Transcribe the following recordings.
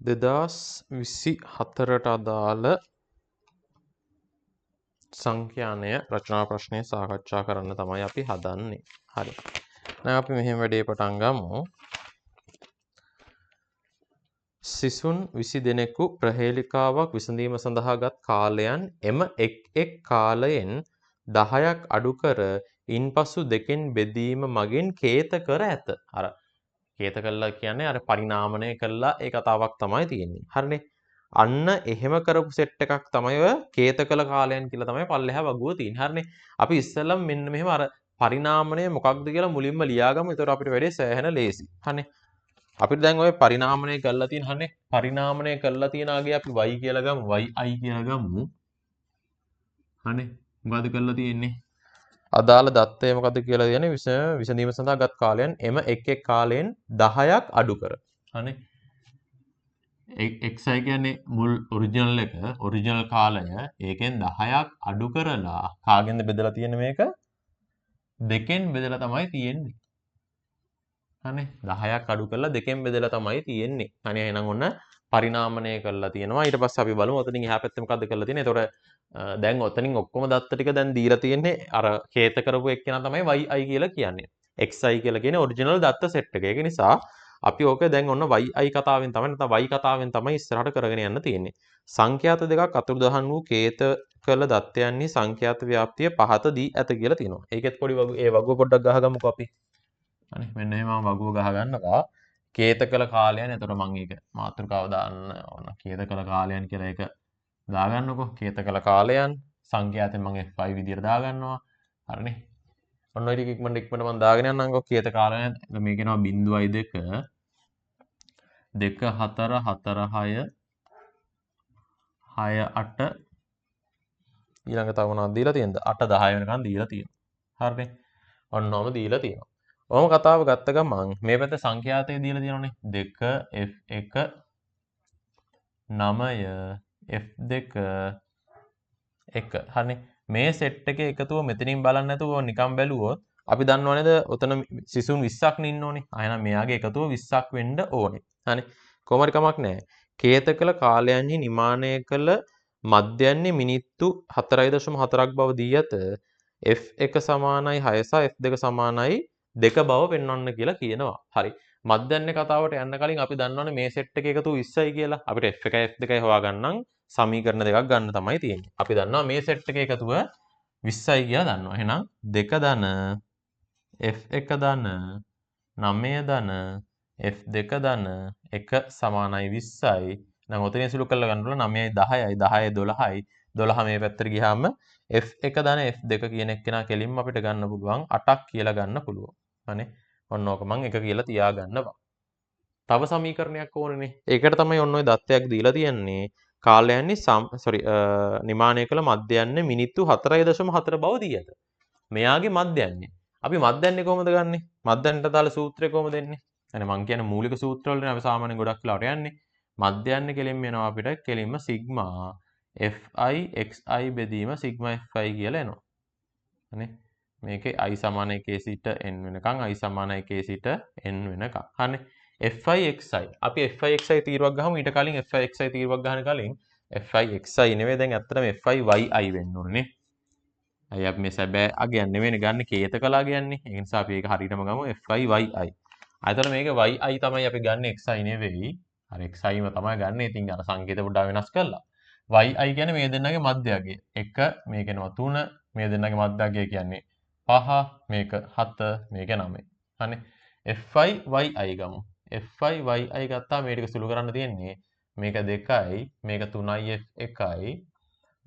2024ට අදාළ සංඛ්‍යානය රචනා ප්‍රශ්නය සාකච්ඡා කරන්න තමයි අපි හදන්නේ. හරි. දැන් අපි මෙහෙම වැඩේ පටන් ගමු. සිසුන් 20 දෙනෙකු ප්‍රහේලිකාවක් විසඳීම සඳහා ගත් කාලයන් එම එක් කාලයෙන් 10ක් අඩු කර ඉන්පසු දෙකෙන් බෙදීම මගින් කේත කර ඇත. අර කේත කළා කියන්නේ අර පරිණාමණය කළා ඒ කතාවක් තමයි තියෙන්නේ. හරිනේ. අන්න එහෙම කරපු සෙට් එකක් තමයි ඔය කේත කළ කාලයන් කියලා තමයි පල්ලෙහා වගුව තියෙන්නේ. හරිනේ. අපි ඉස්සෙල්ලම මෙන්න මෙහෙම අර පරිණාමණය මොකක්ද කියලා මුලින්ම ලියාගමු. ඒතකොට අපිට වැඩේ සෑහෙන ලේසි. හරිනේ. අපිට දැන් ඔය පරිණාමණය කරලා තියෙන හරිනේ. පරිණාමණය කරලා තියෙන ආගේ අපි y කියලා ගමු. yi කියලා ගමු. හරිනේ. මොකද කරලා තියෙන්නේ? අදාළ දත්තය මොකද්ද කියලා කියන්නේ විසඳීම සඳහා ගත් කාලයන් එම එක් කාලයෙන් 10ක් අඩු කර. හරිනේ. xi කියන්නේ මුල් ඔරිජිනල් එක ඔරිජිනල් කාලය ඒකෙන් 10ක් අඩු කරලා කාගෙන්ද බෙදලා තියෙන්නේ මේක? දෙකෙන් බෙදලා තමයි තියෙන්නේ. හරිනේ. 10ක් අඩු කරලා දෙකෙන් බෙදලා තමයි තියෙන්නේ. හරිනේ. එහෙනම් ඔන්න පරිණාමණය කරලා තියෙනවා. ඊට පස්සේ අපි බලමු ඔතනින් එහා පැත්තේ මොකද්ද කරලා තියෙන්නේ. එතකොට දැන් ඔතනින් ඔක්කොම දත්ත ටික දැන් දීලා තියෙන්නේ අර කේත කරපු එක්කෙනා තමයි yi කියලා කියන්නේ. xi කියලා කියන්නේ ඔරිජිනල් දත්ත සෙට් එක. ඒක නිසා අපි ඕක දැන් ඔන්න yi කතාවෙන් තමයි නැත්නම් y කතාවෙන් තමයි ඉස්සරහට කරගෙන යන්න තියෙන්නේ. සංඛ්‍යාත දෙකක් අතුරුදහන් වූ කේත කළ දත්තයන්හි සංඛ්‍යාත ව්‍යාප්තිය පහත දී ඇත කියලා තියෙනවා. ඒකෙත් පොඩි වගුව පොඩ්ඩක් ගහගමුකෝ අපි. හරි මෙන්න එහෙම වගුව ගහ ගන්නවා. කේත කළ කාලයන්. එතකොට මම ඒක මාතෘකාව දාන්න ඕන. කේත කළ කාලයන් කියලා ඒක දාගන්නකො. කේත කළ කාලයන් සංඛ්‍යාතෙන් මම f5 විදියට දාගන්නවා. හරිනේ. ඔන්න ඔය ටික ඉක්මනට මම දාගෙන යන්නම්කො. කේත කාලයන් මේක එනවා 0.2 2 4 4 6 6 8 ඊළඟ තව මොනවද දීලා තියෙනද? 8 10 වෙනකන් දීලා තියෙනවා. හරිනේ. ඔන්නෝම දීලා තියෙනවා. ඔහොම කතාව ගත්ත ගමන් මේ පැත්තේ සංඛ්‍යාතය දීලා තියෙනවනේ 2 f1 9 f2 1 හරිනේ. මේ සෙට් එකේ එකතුව මෙතනින් බලන්න නැතුව නිකන් බැලුවොත් අපි දන්නව නේද ඔතන සිසුන් 20ක් නේ ඉන්න ඕනේ. එහෙනම් මෙයාගේ එකතුව 20ක් වෙන්න ඕනේ. හරිනේ. කොහොමරි කමක් නැහැ. කේත කළ කාලයන්හි නිමානය කළ මධ්‍යන්නේ මිනිත්තු 4.4ක් බව දී ඇත. f1 සමානයි 6 සහ f2 සමානයි 2 බව පෙන්වන්න කියලා කියනවා. හරි. මධ්‍යන්නේ කතාවට යන්න කලින් අපි දන්නවනේ මේ සෙට් එකේ එකතුව 20යි කියලා. අපිට f1 f2යි හොයාගන්නම් සමීකරණ දෙකක් ගන්න තමයි තියෙන්නේ. අපි දන්නවා මේ සෙට් එකේ එකතුව 20යි කියලා දන්නවා. එහෙනම් 2 ධන f1 ධන 9 ධන f2 ධන 1 සමානයි 20යි. නම් ඔතනින් සුළු කරලා ගන්නකොට 9යි 10යි 10යි 12යි 12 මේ පැත්තට ගියාම f1 ධන f2 කියන එක්කෙනා කෙලින්ම අපිට ගන්න පුළුවන් 8ක් කියලා ගන්න පුළුවන්. හනේ. ඔන්න ඕක මම 1 කියලා තියාගන්නවා. තව සමීකරණයක් ඕනනේ. ඒකට තමයි ඔන්න ඔය දත්තයක් දීලා තියන්නේ. කාලයන්නේ නිමානය කළ මධ්‍යන්නේ මිනිත්තු 4.4 බව දී ඇත. මෙයාගේ මධ්‍යන්නේ. අපි මධ්‍යන්නේ කොහොමද ගන්නෙ? මධ්‍යන්නට දාලා සූත්‍රය කොහොමද දෙන්නේ? අනේ මං කියන්නේ මූලික සූත්‍ර වලනේ අපි සාමාන්‍යයෙන් ගොඩක් වෙලාවට යන්නේ. මධ්‍යන්නේ කෙලින්ම එනවා අපිට කෙලින්ම සිග්මා fi xi බෙදීම සිග්මා fi කියලා එනවා. හනේ. මේකේ i සමාන 1 සිට n වෙනකන් i සමාන 1 සිට n වෙනකන්. හරිනේ. fi xi අපි fi xi තීරුවක් ගහමු. ඊට කලින් fi xi තීරුවක් ගහන කලින් fi xi නෙවෙයි දැන් ඇත්තටම fi yi වෙන්න ඕනේ නේ. අය අපි මේ සැබෑ අගයන් නෙවෙයිනේ ගන්න කේත කළා කියන්නේ. ඒ නිසා අපි ඒක හරියටම ගමු fi yi. අතන මේක yi තමයි අපි ගන්න xi නෙවෙයි. අර xiම තමයි ගන්න. ඉතින් අර සංකේත පොඩ්ඩක් වෙනස් කරලා. yi කියන්නේ මේ දෙන්නගේ මධ්‍යගය. 1 මේකේනවා 3 මේ දෙන්නගේ මධ්‍යගය කියන්නේ 5 මේක 7 මේක 9. හරිනේ. fi yi ගමු. fi yi ගත්තා මේ ටික සුළු කරන්න තියෙන්නේ. මේක 2යි මේක 3යි f1යි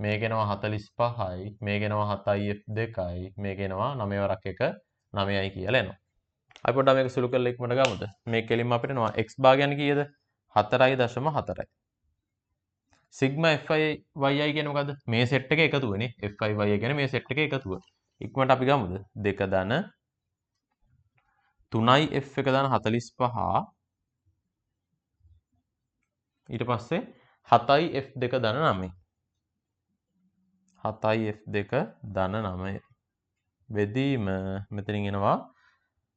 මේකේනවා 45යි මේකේනවා 7යි f2යි මේකේනවා 9 වරක් 1 9යි කියලා එනවා. අපි පොඩ්ඩක් මේක සුළු කරලා ඉක්මනට ගමුද? මේක කෙලින්ම අපිට එනවා x භාගයන් කීයද? 4.4. සිග්මා fi yi කියන්නේ මොකද්ද? මේ සෙට් එකේ එකතුවනේ. fi yi කියන්නේ මේ සෙට් එකේ එකතුව. ඉක්මනට අපි ගමුද? 2 ධන 3යි f1 ධන 45 ඊට පස්සේ 7යි f2 ධන 9. 7යි f2 ධන 9 බෙදීම මෙතනින් එනවා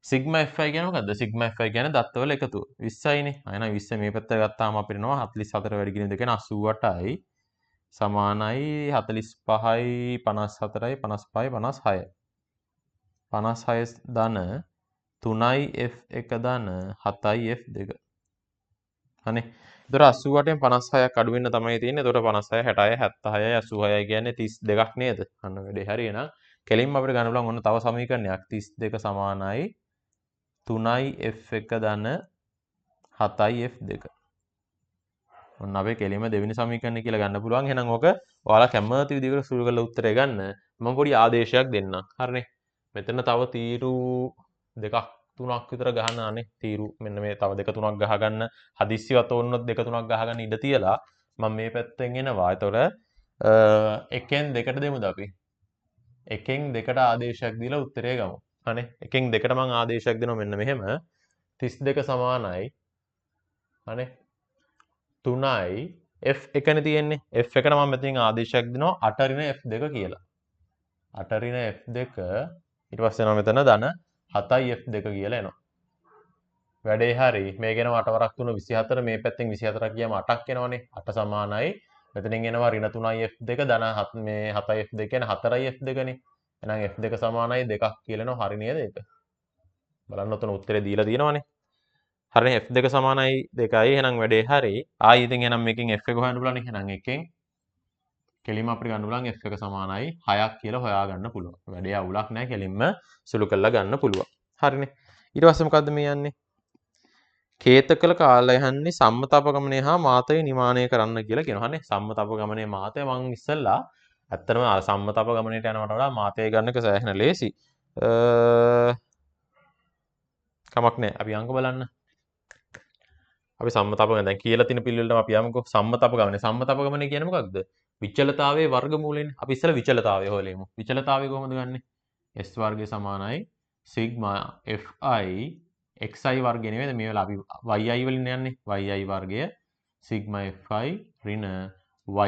සිග්මා fi කියන්නේ මොකද්ද? සිග්මා fi කියන්නේ දත්තවල එකතුව. 20යිනේ. එහෙනම් 20 මේ පැත්තට ගත්තාම අපිට එනවා 44 වැඩි කිරීම දෙක 88යි සමානයි 45යි 54යි 55යි 56යි. 56 ධන 3යි f1 ධන 7යි f2. හනේ. ඒතර 88න් 56ක් අඩු වෙන්න තමයි තියෙන්නේ. ඒතර 56 60යි 76යි 86යි කියන්නේ 32ක් නේද? අන්න වැඩේ හරි එහෙනම් කෙලින්ම අපිට ගන්න පුළුවන් ඔන්න තව සමීකරණයක් 32 සමානයි 3යි f1 ධන 7යි f2. ඔන්න අපේ කෙලින්ම දෙවෙනි සමීකරණය කියලා ගන්න පුළුවන්. එහෙනම් ඕක ඔයාලා කැමති විදිහකට සුළු කරලා උත්තරය ගන්න. මම පොඩි ආදේශයක් දෙන්නම්. හරිනේ. මෙතන තව තීරු දෙකක් තුනක් විතර ගහන්න අනේ තීරු මෙන්න මේ තව දෙක තුනක් ගහගන්න හදිස්සියවත් ඕනොත් දෙක තුනක් ගහගන්න ඉඩ තියලා මම මේ පැත්තෙන් එනවා. ඒතොර එකෙන් දෙකට දෙමුද අපි? එකෙන් දෙකට ආදේශයක් දීලා උත්තරය ගමු. හනේ. එකෙන් දෙකට මම ආදේශයක් දෙනවා මෙන්න මෙහෙම 32 සමානයි. හනේ. 3යි f1නේ තියෙන්නේ. f1ට මම මෙතනින් ආදේශයක් දෙනවා 8 ඍණ f2 කියලා. 8 ඍණ f2 ඊට පස්සේ එනවා මෙතන ධන 7යි f2 කියලා එනවා. වැඩේ හරි. මේක එනවා 8 වරක් 3 24 මේ පැත්තෙන් 24ක් ගියාම 8ක් එනවනේ. 8 සමානයි. මෙතනින් එනවා ඍණ 3යි f2 ධන 7 මේ 7යි f2 කියන්නේ 4යි f2නේ. එහෙනම් f2 සමානයි 2ක් කියලා එනවා. හරි නේද ඒක? බලන්න ඔතන උත්තරේ දීලා තියෙනවනේ. හරිනේ f2 සමානයි 2යි. එහෙනම් වැඩේ හරි. ආයි ඉතින් එහෙනම් මේකෙන් f1 හොයන්න පුළුවන්. එහෙනම් එකෙන් කෙලින්ම අපිට ගන්න පුළුවන් f1 සමානයි 6ක් කියලා හොයාගන්න පුළුවන්. වැඩේ අවුලක් නැහැ. කෙලින්ම සුළු කරලා ගන්න පුළුවන්. හරිනේ. ඊට පස්සේ මොකද්ද මේ යන්නේ? කේතකල කාලයන්හි සම්මතපගමනය හා මාතය නිමානය කරන්න කියලා කියනවා. හරිනේ. සම්මතපගමනයේ මාතය මම ඉස්සෙල්ලා ඇත්තටම සම්මතපගමනයට යනවට වඩා මාතය ගන්න එක සෑහෙන ලේසි. කමක් නැහැ. අපි අංක බලන්න. අපි සම්මතපගමන දැන් කියලා තියෙන පිළිවෙලටම අපි යමුකෝ. සම්මතපගමනය. සම්මතපගමනය කියන්නේ මොකක්ද? විචලතාවයේ වර්ගමූලයනේ. අපි ඉස්සෙල්ලා විචලතාවය හොයලෙමු. විචලතාවය කොහොමද ගන්නෙ? s වර්ගය සමානයි සිග්මා fi xi වර්ගය නෙවෙයිද මේ වෙලාව අපි yi වලින් යන්නේ. yi වර්ගය සිග්මා fi ඍණ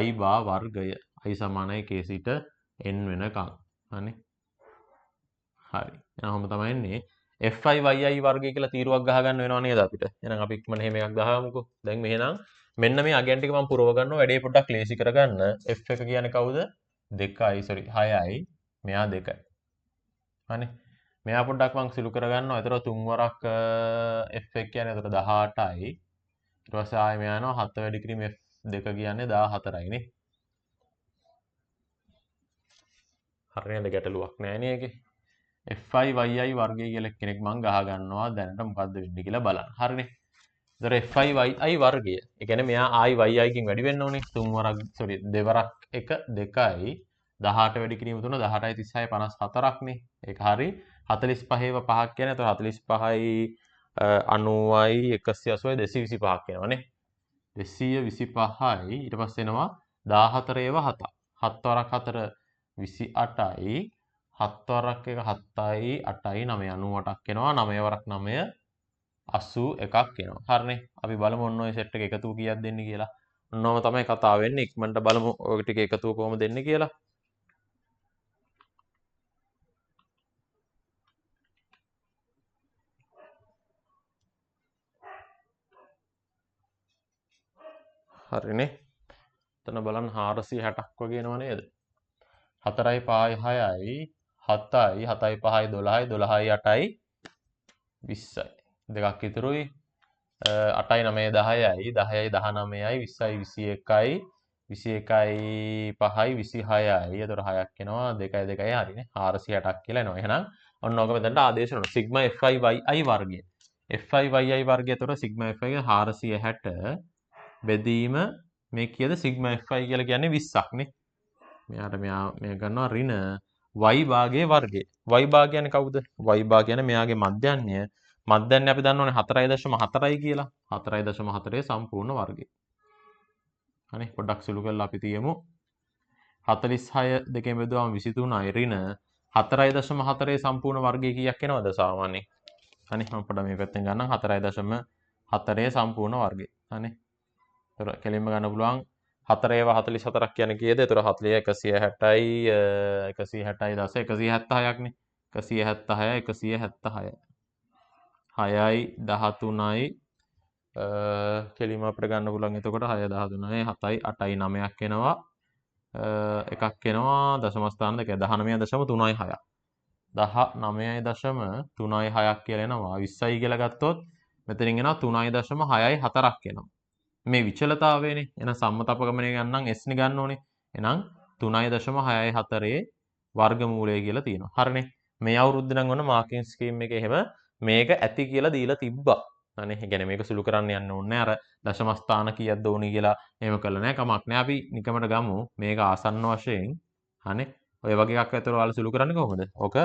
y බා වර්ගය i සමානයි k සිට n වෙනකම්. හරි. හරි. එහෙනම් තමයි එන්නේ fi yi වර්ගය කියලා තීරුවක් ගහගන්න වෙනව නේද අපිට? එහෙනම් අපි ඉක්මන එහෙම එකක් ගහමුකෝ. දැන් මෙහෙනම් මෙන්න මේ අගයන් ටික මම පුරව ගන්නවා වැඩේ පොඩ්ඩක් ලේසි කරගන්න. f1 කියන්නේ කවුද? 2යි 6යි මෙයා 2යි. හරි. මෙයා පොඩ්ඩක් මම සුළු කරගන්නවා. ඒතර 3 වරක් f1 කියන්නේ ඒතර 18යි. ඊට පස්සේ ආයෙ මෙයා යනවා 7 වැඩි කිරීම f2 කියන්නේ 14යි නේ. හරි නේද? ගැටලුවක් නැහැ නේ ඒකේ. fi yi වර්ගය කියලා කෙනෙක් මම ගහ ගන්නවා දැනට මොකද්ද වෙන්නේ කියලා බලන්න. හරිනේ. ඒතර fi yi වර්ගය. ඒ කියන්නේ මෙයා ආයි yi කින් වැඩි වෙන්න ඕනේ. 3 වරක් දෙවරක් 1 2යි 18 වැඩි කිරීම 3 18යි 36යි 54ක් නේ. ඒක හරි. 45ව 5ක් කියන්නේ එතකොට 45යි 90යි 180යි 225ක් එනවනේ. 225යි ඊට පස්සේ එනවා 14 ඒවා 7. 7 වරක් 4 28යි 7 වරක් 1 7යි 8යි 9 98ක් එනවා. 9 වරක් 9 81ක් එනවා. හරිනේ. අපි බලමු ඔන්න ඔය සෙට් එක එකතුව කීයක් දෙන්නේ කියලා. ඔන්නෝම තමයි කතාව වෙන්නේ. ඉක්මනට බලමු ඔය ටික එකතුව කොහොමද දෙන්නේ කියලා. හරිනේ. එතන බලන්න 460ක් වගේ එනව නේද? 4යි 5යි 6යි 7යි 7යි 5යි 12යි 12යි 8යි 20යි. දෙකක් ඉතුරුයි. 8යි 9යි 10යි 10යි 19යි 20යි 21යි 21යි 5යි 26යි. එතකොට 6ක් එනවා 2යි 2යි හරිනේ. 460ක් කියලා එනවා. එහෙනම් ඔන්න ඕක මෙතනට ආදේශ කරනවා. සිග්මා fi yi වර්ගය. fi yi වර්ගය එතකොට සිග්මා fi 460 බෙදීම මේ කීයද සිග්මා fi කියලා කියන්නේ 20ක් නේ. මෙයාට මෙයා ගන්නවා ඍණ y භාගයේ වර්ගය. y භාගය කියන්නේ කවුද? y භාගය කියන්නේ මෙයාගේ මධ්‍යන්‍ය. මධ්‍යන්‍ය අපි දන්නවනේ 4.4යි කියලා. 4.4 සම්පූර්ණ වර්ගය. හරි පොඩ්ඩක් සුළු කරලා අපි තියමු. 46 දෙකෙන් බෙදුවම 23යි ඍණ 4.4 සම්පූර්ණ වර්ගය කීයක් එනවද සාමාන්‍යයෙන්? හරි මම පොඩ්ඩක් මේ පැත්තෙන් ගන්නම් 4.4 සම්පූර්ණ වර්ගය. හරි. ඒතර කෙලින්ම ගන්න පුළුවන් 4 ඒවා 44ක් කියන්නේ කීයද? ඒතර 40 160යි 160යි 10 176ක් නේ. 176 176. 6යි 13යි කෙලිම අපිට ගන්න පුළුවන්. එතකොට 6 13යි 7යි 8යි 9ක් එනවා. එකක් එනවා දශම ස්ථාන දෙක 19.3යි 6ක්. 19.3යි 6ක් කියලා එනවා. 20යි කියලා ගත්තොත් මෙතනින් එනවා 3.6යි 4ක් එනවා. මේ විචලතාවයනේ. එහෙනම් සම්මත අපගමනය ගන්නම් s නේ ගන්න ඕනේ. එහෙනම් 3.6යි 4 වර්ගමූලය කියලා තියෙනවා. හරිනේ. මේ අවුරුද්ද නම් ඔන්න මාකින් ස්කීම් එකේ එහෙම මේක ඇති කියලා දීලා තිබ්බා. අනේ ඒ කියන්නේ මේක සුළු කරන්න යන්න ඕනේ අර දශම ස්ථාන කීයක්ද ඕනි කියලා එහෙම කළා නෑ කමක් නෑ අපි නිකමට ගමු මේක ආසන්න වශයෙන් අනේ ඔය වගේ එකක් ඇතර ඔයාලා සුළු කරන්නේ කොහොමද? ඔක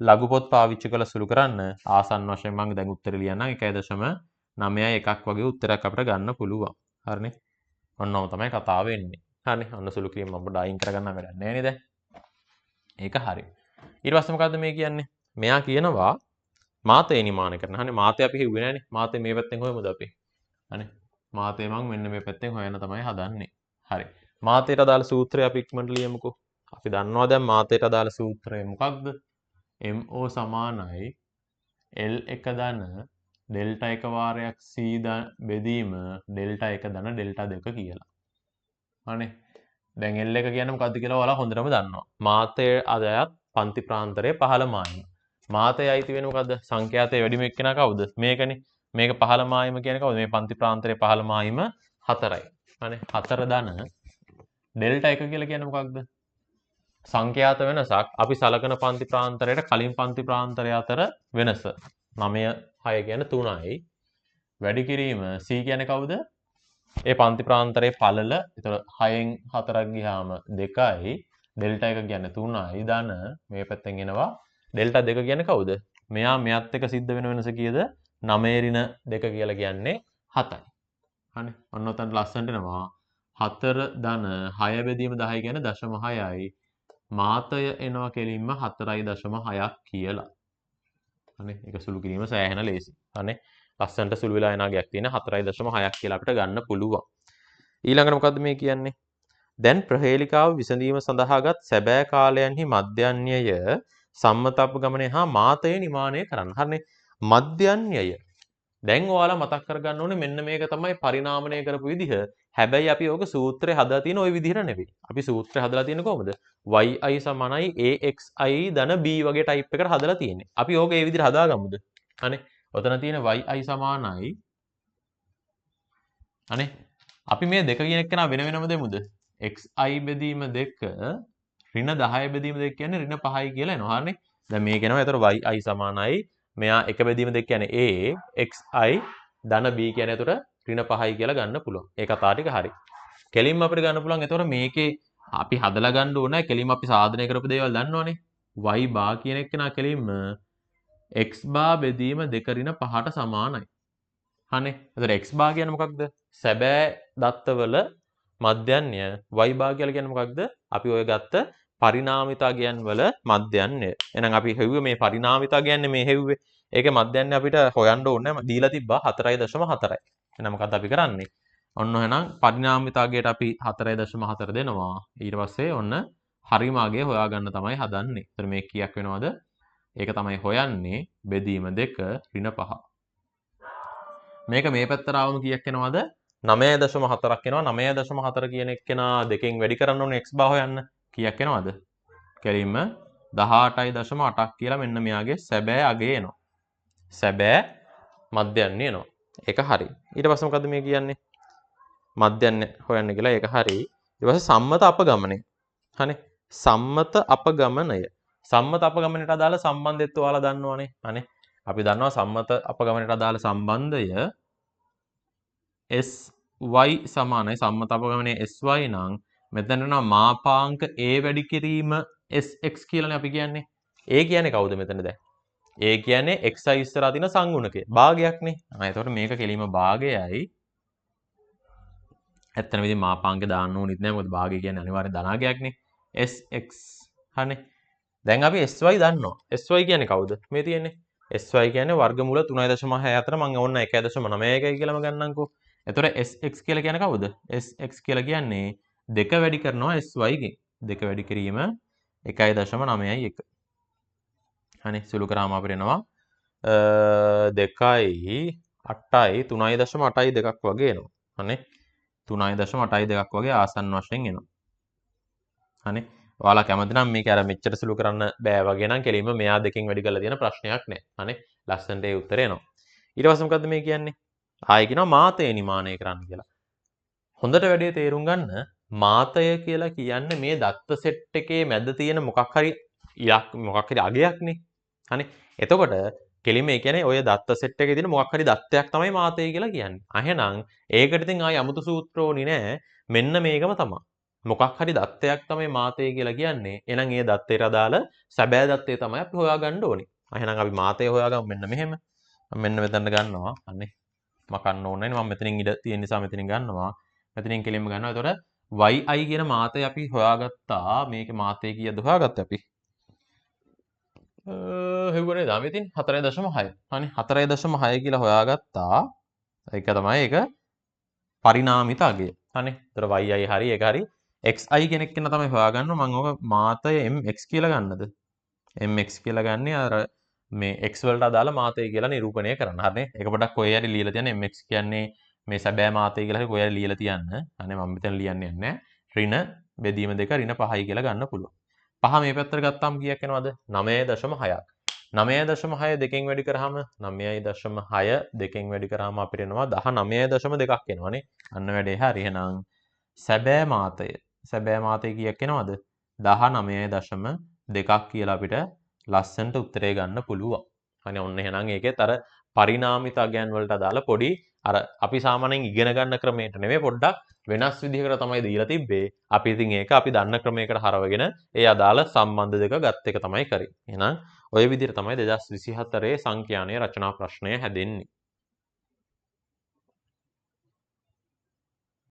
ලඝු පොත් පාවිච්චි කරලා සුළු කරන්න ආසන්න වශයෙන් මම දැන් උත්තර ලියන්නම් 1.9 එකක් වගේ උත්තරයක් අපිට ගන්න පුළුවන්. හරිනේ. ඔන්නම තමයි කතාව වෙන්නේ. හරිනේ. ඔන්න සුළු කිරීම මම පොඩ්ඩක් අයින් කරගන්න වැඩක් නෑ නේද? ඒක හරි. ඊට පස්සේ මොකද්ද මේ කියන්නේ? මෙයා කියනවා මාතේ නිමානය කරන. හරිනේ මාතේ අපි හිව්වේ නෑනේ. මාතේ මේ පැත්තෙන් හොයමුද අපි? හරිනේ. මාතේ මම මෙන්න මේ පැත්තෙන් හොයන්න තමයි හදන්නේ. හරි. මාතේට අදාළ සූත්‍රය අපි ඉක්මනට ලියමුකෝ. අපි දන්නවා දැන් මාතේට අදාළ සූත්‍රය මොකක්ද? MO සමානයි L1 ධන ඩෙල්ටා 1 වාරයක් C බෙදීම ඩෙල්ටා 1 ධන ඩෙල්ටා 2 කියලා. හරිනේ. දැන් L1 කියන්නේ මොකද්ද කියලා ඔයාලා හොඳටම දන්නවා. මාතේ අදයත් පන්ති ප්‍රාන්තරයේ 15 මායිම. මාතේ අයිති වෙන මොකද්ද? සංඛ්‍යාතයේ වැඩිම එක්කෙනා කවුද? මේකනේ. මේක 15 මායිම කියන්නේ කවුද? මේ පන්ති ප්‍රාන්තරයේ 15 මායිම 4යි. හරිනේ. 4 ධන ඩෙල්ටා 1 කියලා කියන්නේ මොකක්ද? සංඛ්‍යාත වෙනසක් අපි සලකන පන්ති ප්‍රාන්තරයට කලින් පන්ති ප්‍රාන්තරය අතර වෙනස. 9 6 කියන්නේ 3යි. වැඩි කිරීම C කියන්නේ කවුද? ඒ පන්ති ප්‍රාන්තරයේ පළල. ඒතකොට 6න් 4ක් ගියාම 2යි. ඩෙල්ටා 1 කියන්නේ 3යි. ධන මේ පැත්තෙන් එනවා. ඩෙල්ටා 2 කියන්නේ කවුද? මෙයා මෙයත් එක්ක සිද්ධ වෙන වෙනස කීයද? 9 ඍණ 2 කියලා කියන්නේ 7යි. හරි. ඔන්න ඔතන ලස්සනට එනවා. 4 ධන 6 බෙදීම 10 කියන්නේ 0.6යි. මාතය එනවා කෙලින්ම 4.6ක් කියලා. හරි. ඒක සුළු කිරීම සෑහෙන ලේසි. හරි. ලස්සනට සුළු වෙලා එන අගයක් තියෙන 4.6ක් කියලා අපිට ගන්න පුළුවන්. ඊළඟට මොකද්ද මේ කියන්නේ? දැන් ප්‍රහේලිකාව විසඳීම සඳහාගත් සැබෑ කාලයන්හි මධ්‍යන්‍යය සම්මත අපගමනය හා මාතය නිමානය කරන්න. හරිනේ. මධ්‍යන්‍යය. දැන් ඔයාලා මතක් කරගන්න ඕනේ මෙන්න මේක තමයි පරිණාමණය කරපු විදිහ. හැබැයි අපි ඕක සූත්‍රේ හදලා තියෙන ওই විදිහට නෙවෙයි. අපි සූත්‍රය හදලා තියෙන්නේ කොහොමද? yi සමානයි axi ධන b වගේ ටයිප් එකකට හදලා තියෙන්නේ. අපි ඕක ඒ විදිහට හදාගමුද? අනේ ඔතන තියෙන yi සමානයි අනේ අපි මේ දෙක කියන එක වෙන වෙනම දෙමුද? xi බෙදීම 2 ඍණ 10 බෙදීම 2 කියන්නේ ඍණ 5යි කියලා එනවා. හරිනේ. දැන් මේක එනවා. ඒතර yi සමානයි මෙයා 1 බෙදීම 2 කියන්නේ a xi ධන b කියන්නේ ඒතර ඍණ 5යි කියලා ගන්න පුළුවන්. ඒ කතාව ටික හරි. කෙලින්ම අපිට ගන්න පුළුවන්. ඒතර මේකේ අපි හදලා ගන්න ඕනේ. කෙලින්ම අපි සාධනය කරපු දේවල් දන්නවනේ. y බා කියන එක නා කෙලින්ම x බා බෙදීම 2 ඍණ 5ට සමානයි. හරිනේ. ඒතර x බා කියන්නේ මොකක්ද? සැබෑ දත්තවල මධ්‍යන්‍ය. y බා කියලා කියන්නේ මොකක්ද? අපි ඔය ගත්ත පරිණාමිතගයන් වල මධ්‍යන්‍ය. එහෙනම් අපි හෙව්වේ මේ පරිණාමිතගයන් මේ හෙව්වේ. ඒකේ මධ්‍යන්‍ය අපිට හොයන්න ඕනේ දීලා තිබ්බා 4.4යි. එහෙනම් මොකද්ද අපි කරන්නේ? ඔන්න එහෙනම් පරිණාමිතගයට අපි 4.4 දෙනවා. ඊට පස්සේ ඔන්න හරිම අගය හොයාගන්න තමයි හදන්නේ. ඒතර මේ කීයක් වෙනවද? ඒක තමයි හොයන්නේ බෙදීම 2 ඍණ 5. මේක මේ පැත්තට ආවම කීයක් එනවද? 9.4ක් එනවා. 9.4 කියන එක්කෙනා දෙකෙන් වැඩි කරන්න ඕනේ x බා හොයන්න. කීයක් එනවද? කෙලින්ම 18.8ක් කියලා මෙන්න මෙයාගේ සැබෑ අගය එනවා. සැබෑ මධ්‍යන්‍ය එනවා. ඒක හරි. ඊට පස්සේ මොකද්ද මේ කියන්නේ? මධ්‍යන්‍ය හොයන්න කියලා ඒක හරි. ඊට පස්සේ සම්මත අපගමනය. හරි. සම්මත අපගමනය. සම්මත අපගමනයට අදාළ සම්බන්ධයත් ඔයාලා දන්නවනේ. අනේ අපි දන්නවා සම්මත අපගමනයට අදාළ සම්බන්ධය sy සමානයි සම්මත අපගමනයේ sy නම් මෙතන යනවා මාපාංක a වැඩි කිරීම sx කියලානේ අපි කියන්නේ. a කියන්නේ කවුද මෙතන දැන්? a කියන්නේ xi ඉස්සරහා තියෙන සංගුණකය. භාගයක්නේ. එතකොට මේක කෙලින්ම භාගයයි. ඇත්තම ඉතින් මාපාංක දාන්න ඕනෙත් නෑ. මොකද භාගය කියන්නේ අනිවාර්යෙන් ධනාගයක්නේ. sx හරිනේ. දැන් අපි sy දන්නවා. sy කියන්නේ කවුද? මේ තියෙන්නේ. sy කියන්නේ වර්ගමූල 3.64 මම ඕන්න 1.91 කියලාම ගන්නම්කෝ. එතකොට sx කියලා කියන්නේ කවුද? sx කියලා කියන්නේ 2 වැඩි කරනවා sy ගෙන්. 2 වැඩි කිරීම 1.91. හරි සුළු කරාම අපිට එනවා 2යි 8යි 3.8යි 2ක් වගේ එනවා. හනේ 3.8යි 2ක් වගේ ආසන්න වශයෙන් එනවා. හනේ ඔයාලා කැමති නම් මේක අර මෙච්චර සුළු කරන්න බෑ වගේ නම් කෙලින්ම මෙයා දෙකෙන් වැඩි කරලා තියෙන ප්‍රශ්නයක් නෑ. හනේ ලස්සනට ඒ උත්තරේ එනවා. ඊට පස්සේ මොකද්ද මේ කියන්නේ? ආයෙ කියනවා මාතය නිමානය කරන්න කියලා. හොඳට වැඩේ තේරුම් ගන්න මාතය කියලා කියන්නේ මේ දත්ත සෙට් එකේ මැද තියෙන මොකක් හරි අගයක්නේ. හනේ එතකොට කෙලින්ම ඒ කියන්නේ ඔය දත්ත සෙට් එකේ තියෙන මොකක් හරි දත්තයක් තමයි මාතය කියලා කියන්නේ. එහෙනම් ඒකට ඉතින් ආයෙ 아무තු සූත්‍ර ඕනි නෑ. මෙන්න මේකම තමයි. මොකක් හරි දත්තයක් තමයි මාතය කියලා කියන්නේ. එහෙනම් ඒ දත්තයට අදාළ සැබෑ දත්තය තමයි අපි හොයාගන්න ඕනේ. එහෙනම් අපි මාතය හොයාගමු මෙන්න මෙහෙම. මෙන්න මෙතන ගන්නවා. අනේ මකන්න ඕනේ නේ. මම මෙතනින් ඉඳ තියෙන නිසා මෙතනින් ගන්නවා. මෙතනින් කෙලින්ම ගන්නවා. එතකොට yi කියන මාතය අපි හොයාගත්තා. මේකේ මාතය කීයද හොයාගත්තේ අපි? හෙව්වනේ දාම ඉතින් 4.6. හරි 4.6 කියලා හොයාගත්තා. ඒක තමයි ඒක පරිණාමිත අගය. හරි. එතකොට yi හරි ඒක හරි. xi කෙනෙක් කෙනා තමයි හොයාගන්න. මම ඕක මාතය mx කියලා ගන්නද? mx කියලා ගන්නේ අර මේ x වලට අදාළ මාතය කියලා නිරූපණය කරන්න. හරිනේ. ඒක පොඩ්ඩක් කොහේ හරි ලියලා තියන්න mx කියන්නේ මේ සැබෑ මාතය කියලා හරි කොහේ හරි ලියලා තියන්න. අනේ මම මෙතන ලියන්නේ නැහැ. ඍණ බෙදීම 2 ඍණ 5යි කියලා ගන්න පුළුවන්. 5 මේ පැත්තට ගත්තාම කීයක් එනවද? 9.6ක්. 9.6 දෙකෙන් වැඩි කරාම 9.6 දෙකෙන් වැඩි කරාම අපිට එනවා 19.2ක් එනවනේ. අන්න වැඩේ හරි. එහෙනම් සැබෑ මාතය කීයක් එනවද? 19.2ක් කියලා අපිට ලස්සනට උත්තරේ ගන්න පුළුවන්. හරි ඔන්න එහෙනම් ඒකෙත් අර පරිණාමිත අගයන් වලට අදාළ පොඩි අර අපි සාමාන්‍යයෙන් ඉගෙන ගන්න ක්‍රමයට නෙමෙයි පොඩ්ඩක් වෙනස් විදිහකට තමයි දීලා තිබ්බේ. අපි ඉතින් ඒක අපි දන්න ක්‍රමයකට හරවගෙන ඒ අදාළ සම්බන්ධ දෙක ගත් එක තමයි කරේ. එහෙනම් ඔය විදිහට තමයි 2024 සංඛ්‍යානයේ රචනා ප්‍රශ්නය හැදෙන්නේ.